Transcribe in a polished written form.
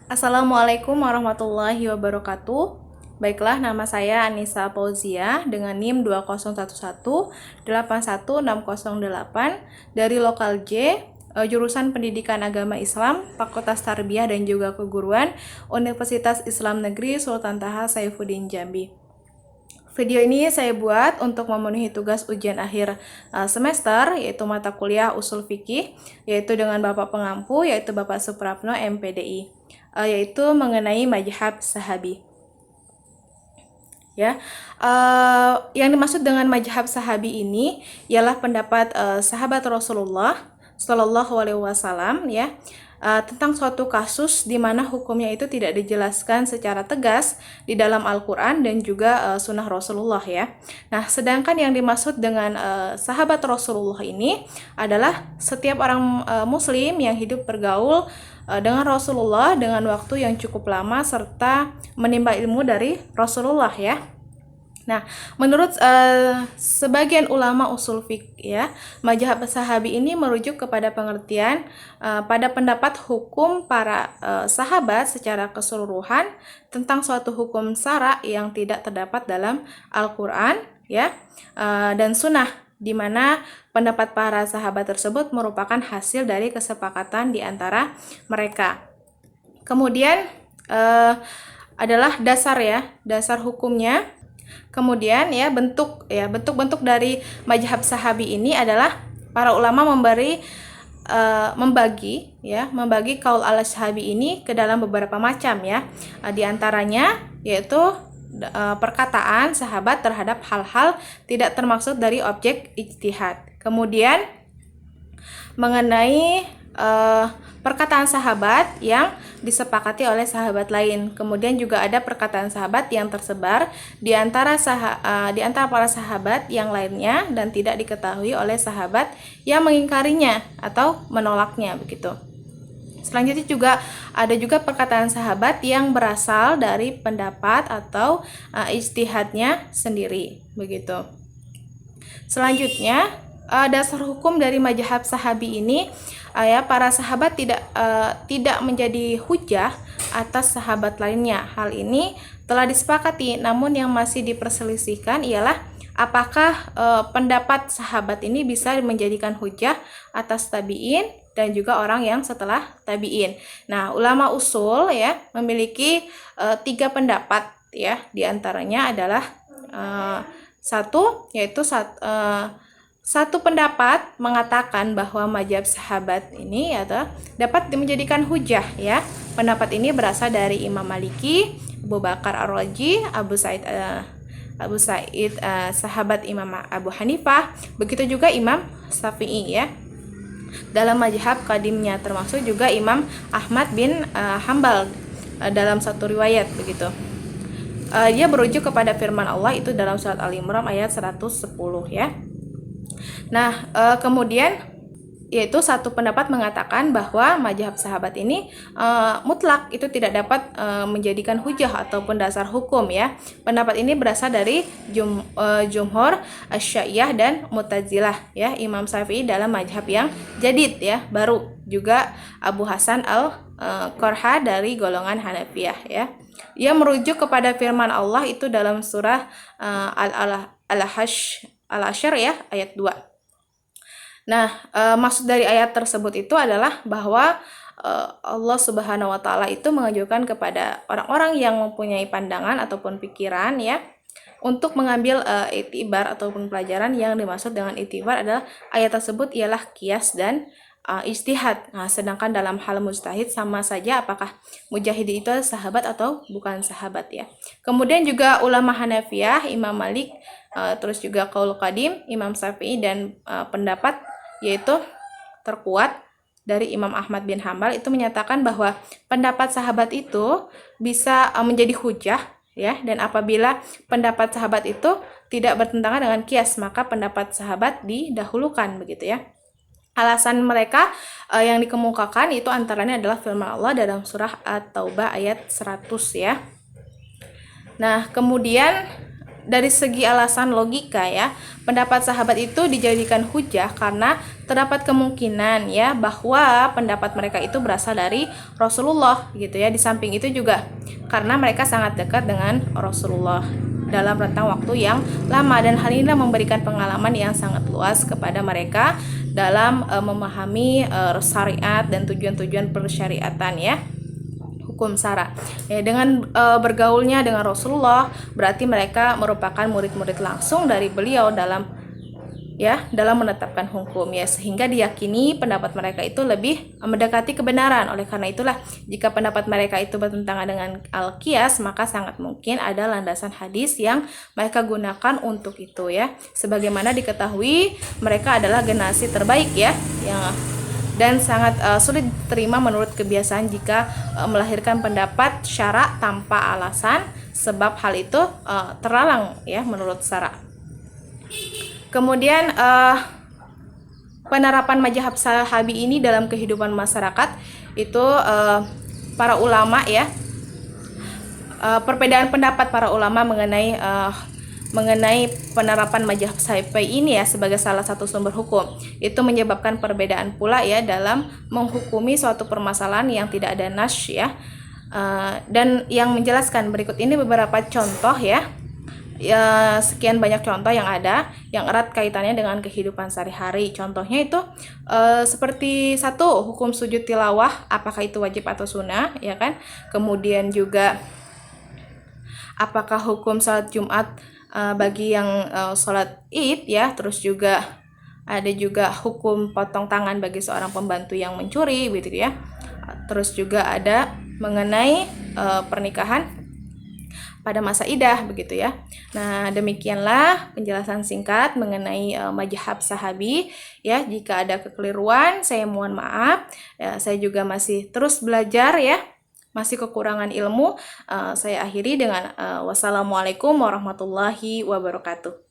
Assalamualaikum warahmatullahi wabarakatuh. Baiklah, nama saya Anissa Fauzia dengan NIM 2011-81608 dari Lokal J, jurusan Pendidikan Agama Islam, Fakultas Tarbiyah dan juga Keguruan, Universitas Islam Negeri Sultan Taha Saifuddin Jambi. Video ini saya buat untuk memenuhi tugas ujian akhir semester, yaitu mata kuliah Usul Fikih, yaitu dengan Bapak Pengampu, yaitu Bapak Suprapno MPDI, yaitu mengenai mazhab Sahabi. Ya, yang dimaksud dengan mazhab Sahabi ini ialah pendapat sahabat Rasulullah Shallallahu Alaihi Wasallam, ya, tentang suatu kasus di mana hukumnya itu tidak dijelaskan secara tegas di dalam Al-Quran dan juga sunnah Rasulullah, ya. Nah, sedangkan yang dimaksud dengan sahabat Rasulullah ini adalah setiap orang muslim yang hidup bergaul dengan Rasulullah dengan waktu yang cukup lama serta menimba ilmu dari Rasulullah, ya. Nah, menurut sebagian ulama usul fiqh, ya, mazhab Sahabi ini merujuk kepada pengertian pada pendapat hukum para sahabat secara keseluruhan tentang suatu hukum syara yang tidak terdapat dalam Al-Qur'an, ya, dan sunnah, di mana pendapat para sahabat tersebut merupakan hasil dari kesepakatan di antara mereka. Kemudian adalah dasar, ya, dasar hukumnya. Kemudian bentuk-bentuk dari mazhab Sahabi ini adalah para ulama membagi kaul al-Sahabi ini ke dalam beberapa macam, ya. Di antaranya yaitu perkataan sahabat terhadap hal-hal tidak termaksud dari objek ijtihad. Kemudian mengenai perkataan sahabat yang disepakati oleh sahabat lain. Kemudian juga ada perkataan sahabat yang tersebar di antara para sahabat yang lainnya dan tidak diketahui oleh sahabat yang mengingkarinya atau menolaknya, begitu. Selanjutnya juga ada juga perkataan sahabat yang berasal dari pendapat atau ijtihadnya sendiri, begitu. Selanjutnya, dasar hukum dari mazhab Sahabi ini, para sahabat tidak menjadi hujah atas sahabat lainnya. Hal ini telah disepakati, namun yang masih diperselisihkan ialah apakah pendapat sahabat ini bisa menjadikan hujah atas tabi'in dan juga orang yang setelah tabi'in. Nah, ulama usul, ya, memiliki 3 pendapat, ya. Di antaranya adalah satu pendapat mengatakan bahwa mazhab sahabat ini dapat menjadikan hujah, ya. Pendapat ini berasal dari Imam Maliki, Abu Bakar Ar-Razi, Abu Sa'id sahabat Imam Abu Hanifah, begitu juga Imam Syafi'i, ya. Dalam mazhab qadimnya termasuk juga Imam Ahmad bin Hambal dalam satu riwayat, begitu. Dia berujuk kepada firman Allah itu dalam surat Al-Imran ayat 110, ya. Nah, kemudian yaitu satu pendapat mengatakan bahwa mazhab sahabat ini mutlak itu tidak dapat menjadikan hujah ataupun dasar hukum, ya. Pendapat ini berasal dari Jumhur Asy-Syiah dan Mu'tazilah, ya. Imam Syafi'i dalam mazhab yang jadid, ya, baru. Juga Abu Hasan Al-Qarha dari golongan Hanafiyah, ya. Ia merujuk kepada firman Allah itu dalam surah Al-Hasyr, ya, ayat 2. Nah, maksud dari ayat tersebut itu adalah bahwa Allah Subhanahu wa Ta'ala itu mengajukan kepada orang-orang yang mempunyai pandangan ataupun pikiran, ya, untuk mengambil itibar ataupun pelajaran. Yang dimaksud dengan itibar adalah ayat tersebut ialah qiyas dan ijtihad. Nah, sedangkan dalam hal mujtahid sama saja apakah mujahid itu sahabat atau bukan sahabat, ya. Kemudian juga ulama Hanafiyah, Imam Malik, terus juga qaul qadim, Imam Syafi'i, dan pendapat yaitu terkuat dari Imam Ahmad bin Hambal itu menyatakan bahwa pendapat sahabat itu bisa menjadi hujah, ya, dan apabila pendapat sahabat itu tidak bertentangan dengan qiyas, maka pendapat sahabat didahulukan, begitu, ya. Alasan mereka yang dikemukakan itu antaranya adalah firman Allah dalam surah At-Taubah ayat 100, ya. Nah, kemudian dari segi alasan logika ya, pendapat sahabat itu dijadikan hujah karena terdapat kemungkinan ya bahwa pendapat mereka itu berasal dari Rasulullah gitu ya. Di samping itu juga karena mereka sangat dekat dengan Rasulullah dalam rentang waktu yang lama, dan hal ini memberikan pengalaman yang sangat luas kepada mereka dalam memahami syariat dan tujuan-tujuan persyariatan ya, hukum syara. Ya, dengan bergaulnya dengan Rasulullah berarti mereka merupakan murid-murid langsung dari beliau dalam menetapkan hukum ya, sehingga diyakini pendapat mereka itu lebih mendekati kebenaran. Oleh karena itulah jika pendapat mereka itu bertentangan dengan al-qiyas, maka sangat mungkin ada landasan hadis yang mereka gunakan untuk itu ya. Sebagaimana diketahui mereka adalah generasi terbaik ya, yang dan sangat sulit diterima menurut kebiasaan jika melahirkan pendapat syara tanpa alasan, sebab hal itu terlarang ya menurut syara. Kemudian penerapan mazhab Sahabi ini dalam kehidupan masyarakat itu para ulama ya, perbedaan pendapat para ulama mengenai penerapan mazhab Syafi'i ini ya sebagai salah satu sumber hukum itu menyebabkan perbedaan pula ya dalam menghukumi suatu permasalahan yang tidak ada nas ya. Dan yang menjelaskan berikut ini beberapa contoh ya, sekian banyak contoh yang ada yang erat kaitannya dengan kehidupan sehari-hari. Contohnya itu seperti satu, hukum sujud tilawah, apakah itu wajib atau sunnah ya kan. Kemudian juga apakah hukum salat Jumat bagi yang sholat id ya. Terus juga ada juga hukum potong tangan bagi seorang pembantu yang mencuri begitu ya. Terus juga ada mengenai pernikahan pada masa idah begitu ya. Nah, demikianlah penjelasan singkat mengenai mazhab Sahabi ya. Jika ada kekeliruan saya mohon maaf ya, saya juga masih terus belajar ya, masih kekurangan ilmu. Saya akhiri dengan wassalamualaikum warahmatullahi wabarakatuh.